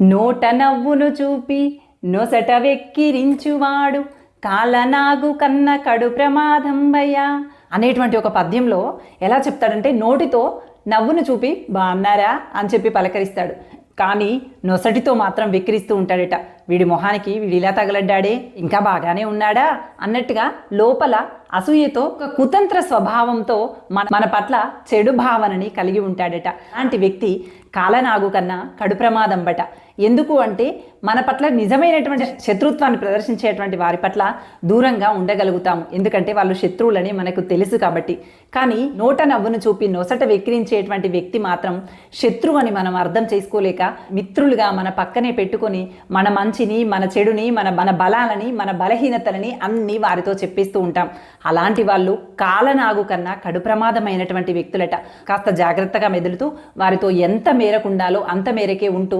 నోట నవ్వును చూపి నొసట వెక్కిరించువాడు కాలనాగు కన్న కడు ప్రమాదంబయ్యా అనేటువంటి ఒక పద్యంలో ఎలా చెప్తాడంటే నోటితో నవ్వును చూపి బాగున్నారా అని చెప్పి పలకరిస్తాడు, కానీ నొసటితో మాత్రం వెక్కిరిస్తూ ఉంటాడట. వీడి మొహానికి వీడి ఇలా తగలడ్డాడే, ఇంకా బాగానే ఉన్నాడా అన్నట్టుగా లోపల అసూయతో ఒక కుతంత్ర స్వభావంతో మన పట్ల చెడు భావనని కలిగి ఉంటాడట. అలాంటి వ్యక్తి కాలనాగు కన్నా కడు ప్రమాదం బట. ఎందుకు అంటే మన పట్ల నిజమైనటువంటి శత్రుత్వాన్ని ప్రదర్శించేటువంటి వారి పట్ల దూరంగా ఉండగలుగుతాము, ఎందుకంటే వాళ్ళు శత్రువులని మనకు తెలుసు కాబట్టి. కానీ నోట నవ్వును చూపి నొసట వెక్కిరించేటువంటి వ్యక్తి మాత్రం శత్రువు అని మనం అర్థం చేసుకోలేక మిత్రులుగా మన పక్కనే పెట్టుకొని మన మంచిని, మన చెడుని, మన బలాలని, మన బలహీనతలని అన్నీ వారితో చెప్పేస్తూ ఉంటాం. అలాంటి వాళ్ళు కాలనాగు కన్నా కడు ప్రమాదమైనటువంటి వ్యక్తులట. కాస్త జాగ్రత్తగా మెదులుతూ వారితో ఎంత మేరకు ఉండాలో అంత మేరకే ఉంటూ